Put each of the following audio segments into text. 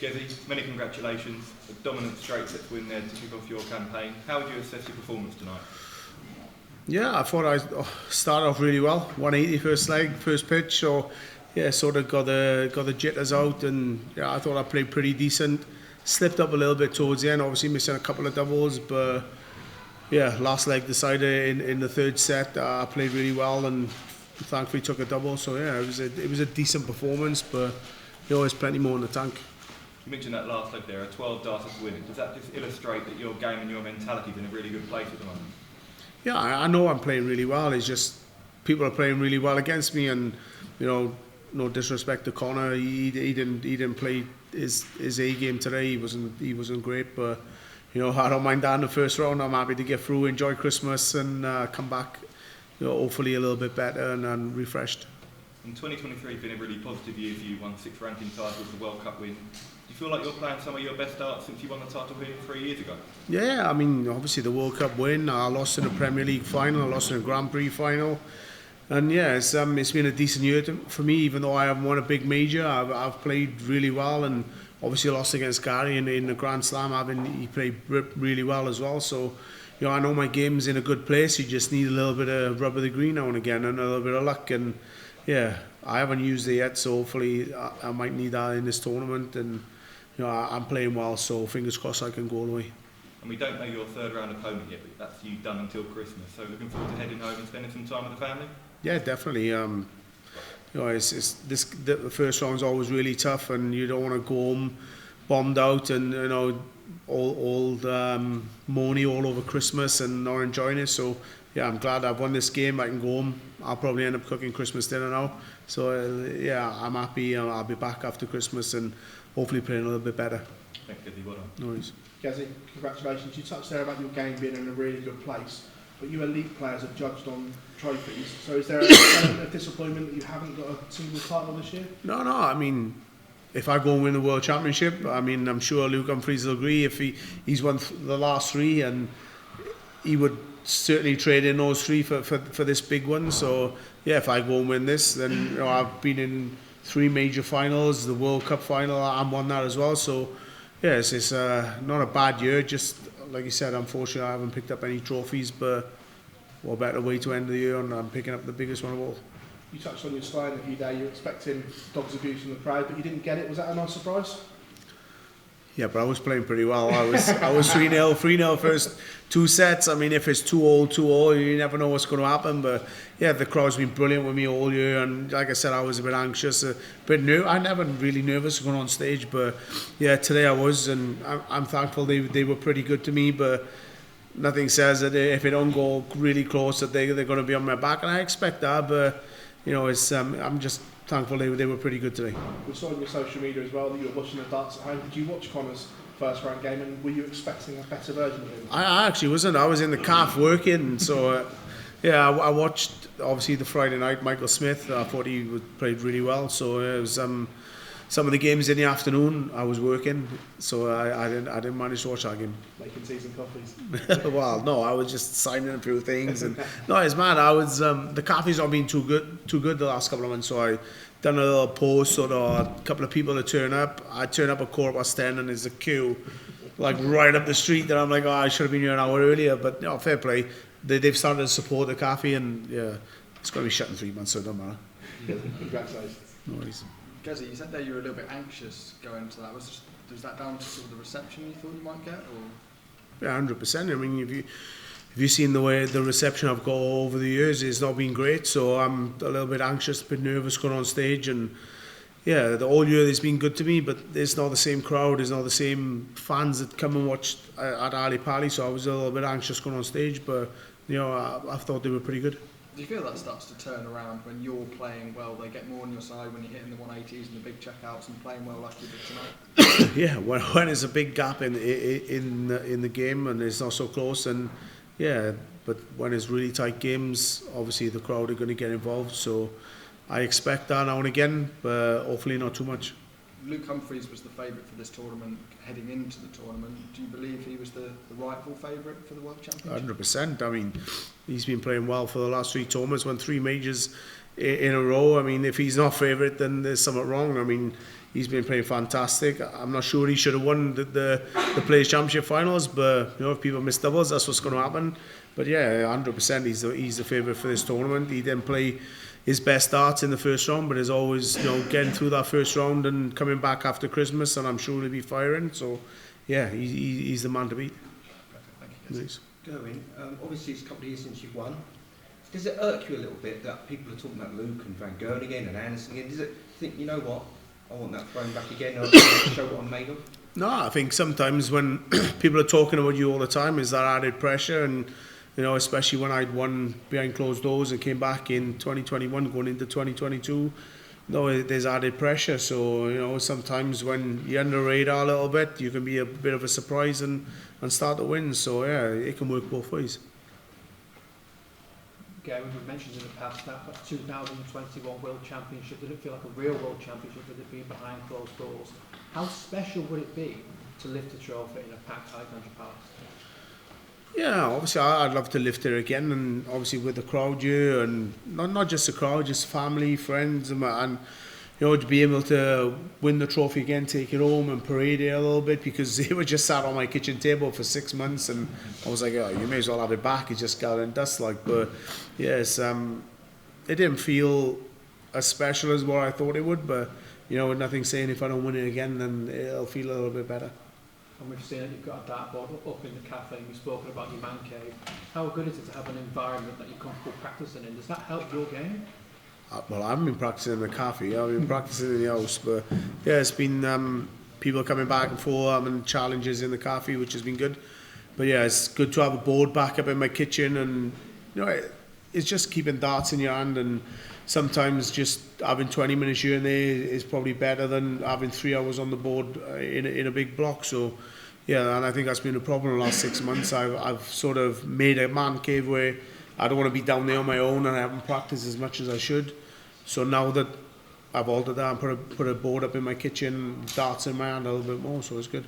Gezi, many congratulations. A dominant straight set win there to kick off your campaign. How would you assess your performance tonight? Yeah, I thought I started off really well. 180 first leg, first pitch, so yeah, sort of got the jitters out, and yeah, I thought I played pretty decent. Slipped up a little bit towards the end, obviously missing a couple of doubles, but yeah, last leg decided in the third set. I played really well and thankfully took a double. So yeah, it was a decent performance, but there's plenty more in the tank. You mentioned that last leg there, a 12 darter to win. Does that just illustrate that your game and your mentality is in a really good place at the moment? Yeah, I know I'm playing really well. It's just people are playing really well against me, and no disrespect to Connor, he didn't play his A game today. He wasn't great, but I don't mind that in the first round. I'm happy to get through, enjoy Christmas, and come back, hopefully a little bit better and refreshed. In 2023 has been a really positive year for you. Won 6 ranking titles, the World Cup win. Do you feel like you're playing some of your best starts since you won the title here 3 years ago? Yeah, I mean, obviously the World Cup win. I lost in the Premier League final. I lost in the Grand Prix final. And yeah, it's been a decent year for me, even though I haven't won a big major. I've played really well, and obviously lost against Gary in the Grand Slam. He played really well as well. So, I know my game's in a good place. You just need a little bit of rub of the green now and again, and a little bit of luck. And yeah, I haven't used it yet, so hopefully I might need that in this tournament. And I'm playing well, so fingers crossed I can go all the way. And we don't know your third round opponent yet, but that's you done until Christmas. So looking forward to heading home and spending some time with the family. Yeah, definitely. The first round's always really tough, and you don't want to go home bombed out and all moany all over Christmas and not enjoying it. So yeah, I'm glad I've won this game. I can go home. I'll probably end up cooking Christmas dinner now. So yeah, I'm happy. I'll be back after Christmas and hopefully playing a little bit better. Thanks, Gezi. Well done. No worries. Gezi, congratulations. You touched there about your game being in a really good place, but you elite players are judged on trophies. So is there an element of disappointment that you haven't got a single title this year? No. I mean, if I go and win the World Championship, I mean, I'm sure Luke Humphries will agree. If he's won the last 3, and he would certainly trade in those 3 for this big one. So yeah, if I go and win this, then I've been in 3 major finals, the World Cup final, I'm won that as well. So yeah, it's not a bad year. Just like you said, unfortunately I haven't picked up any trophies, but what better way to end the year, and I'm picking up the biggest one of all. You touched on your style a few days. You were expecting dogs abuse from the crowd, but you didn't get it. Was that a nice surprise? Yeah, but I was playing pretty well. I was 3-0 first 2 sets. I mean, if it's 2-0, you never know what's going to happen. But yeah, the crowd's been brilliant with me all year, and like I said, I was a bit anxious, a bit nervous. I never really nervous going on stage, but yeah, today I was, and I'm thankful they were pretty good to me. But nothing says that if it don't go really close that they're going to be on my back, and I expect that. But it's I'm just thankful they were pretty good today. We saw on your social media as well that you were watching the darts at home. Did you watch Connor's first round game, and were you expecting a better version of him? I actually wasn't. I was in the calf working, so yeah, I watched obviously the Friday night Michael Smith. I thought he played really well. So it was some of the games in the afternoon I was working, so I didn't manage to watch that game. Making teas and coffees. Well, no, I was just signing a few things, and no, it's mad. I was the coffee's not been too good the last couple of months, so I done a little post, or a couple of people to turn up. I turn up at 10:15, and there's a queue like right up the street, that I'm like, I should have been here an hour earlier. But fair play, they've started to support the coffee, and yeah, it's going to be shut in 3 months, so it don't matter. Congratulations. No worries. Gezi, you said there you were a little bit anxious going into that. Was that down to sort of the reception you thought you might get, or? Yeah, 100%. I mean, if you've seen the way the reception I've got over the years, it's not been great. So I'm a little bit anxious, a bit nervous going on stage. And yeah, the whole year it's been good to me, but it's not the same crowd, it's not the same fans that come and watch at Ali Pali. So I was a little bit anxious going on stage, but I thought they were pretty good. Do you feel that starts to turn around when you're playing well? They get more on your side when you're hitting the 180s and the big checkouts and playing well like you did tonight? Yeah, when there's a big gap in the game and it's not so close, and yeah, but when it's really tight games, obviously the crowd are going to get involved. So I expect that now and again, but hopefully not too much. Luke Humphries was the favourite for this tournament heading into the tournament. Do you believe he was the rightful favourite for the World Championship? 100%. I mean, he's been playing well for the last 3 tournaments, won 3 majors in a row. I mean, if he's not favourite, then there's something wrong. I mean, he's been playing fantastic. I'm not sure he should have won the Players Championship finals, but if people miss doubles, that's what's going to happen. But yeah, 100% he's the favourite for this tournament. He didn't play his best darts in the first round, but is always getting through that first round and coming back after Christmas, and I'm sure he'll be firing. So yeah, he's the man to beat. Thank you. Nice. Gerwyn, obviously it's a couple of years since you've won. Does it irk you a little bit that people are talking about Luke and Van Groningen and Anderson again? Does it think, you know what, I want that thrown back again, I want to show what I'm made of? No, I think sometimes when people are talking about you all the time, is that added pressure, and especially when I'd won behind closed doors and came back in 2021 going into 2022, there's added pressure. So sometimes when you're under the radar a little bit, you can be a bit of a surprise and start to win. So yeah, it can work both ways. Gerwyn, we've mentioned in the past that 2021 World Championship didn't feel like a real World Championship with it being behind closed doors. How special would it be to lift a trophy in a packed Highcountry Palace? Yeah, obviously I'd love to lift it again, and obviously with the crowd here, and not just the crowd, just family, friends, and to be able to win the trophy again, take it home and parade it a little bit, because it was just sat on my kitchen table for 6 months, and I was like, you may as well have it back. It's just gathering dust, but yes, it didn't feel as special as what I thought it would, but with nothing saying if I don't win it again, then it'll feel a little bit better. And we've seen that you've got a dartboard up in the cafe, and you've spoken about your man cave. How good is it to have an environment that you're comfortable practicing in? Does that help your game? Well, I haven't been practicing in the cafe, I've been practicing in the house, but yeah, it's been people coming back and forth, having challenges in the cafe, which has been good. But yeah, it's good to have a board back up in my kitchen, and it's just keeping darts in your hand, and sometimes just having 20 minutes here and there is probably better than having 3 hours on the board in a big block. So yeah, and I think that's been a problem the last 6 months. I've sort of made a man cave where I don't want to be down there on my own, and I haven't practiced as much as I should. So now that I've altered that and put a board up in my kitchen, darts in my hand a little bit more, so it's good.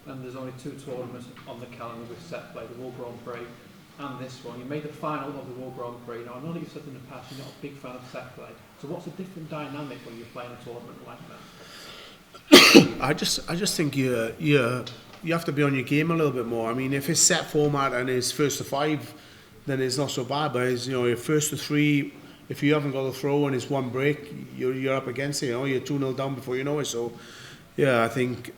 And there's only 2 tournaments on the calendar with set play, the World Grand Prix and this one. You made the final of the World Grand Prix. Now, I know that you've said in the past you're not a big fan of set play. So what's a different dynamic when you're playing a tournament like that? I just think you have to be on your game a little bit more. I mean, if it's set format and it's first to 5, then it's not so bad. But it's, first to 3, if you haven't got a throw and it's one break, you're up against it. You're 2-0 down before you know it. So yeah, I think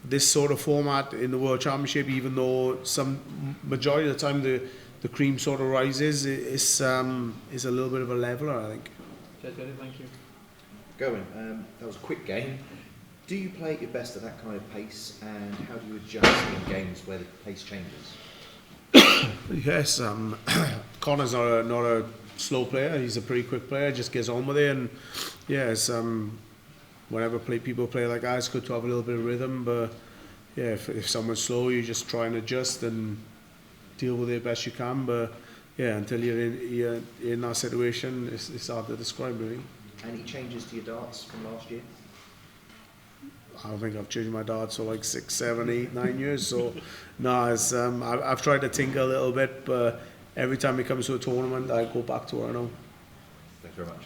this sort of format in the World Championship, even though some majority of the time the cream sort of rises, is a little bit of a leveler, I think. Thank you. Gerwyn, that was a quick game. Do you play at your best at that kind of pace, and how do you adjust in games where the pace changes? Yes, Connor's not a slow player. He's a pretty quick player. Just gets on with it, and yes, whenever people play like that, it's good to have a little bit of rhythm. But yeah, if someone's slow, you just try and adjust and deal with it best you can. But yeah, until you're in that situation, it's hard to describe, really. Any changes to your darts from last year? I don't think I've changed my darts for like 6, 7, 8, 9 years. So no, I've tried to tinker a little bit, but every time it comes to a tournament, I go back to what I know. Thank you very much.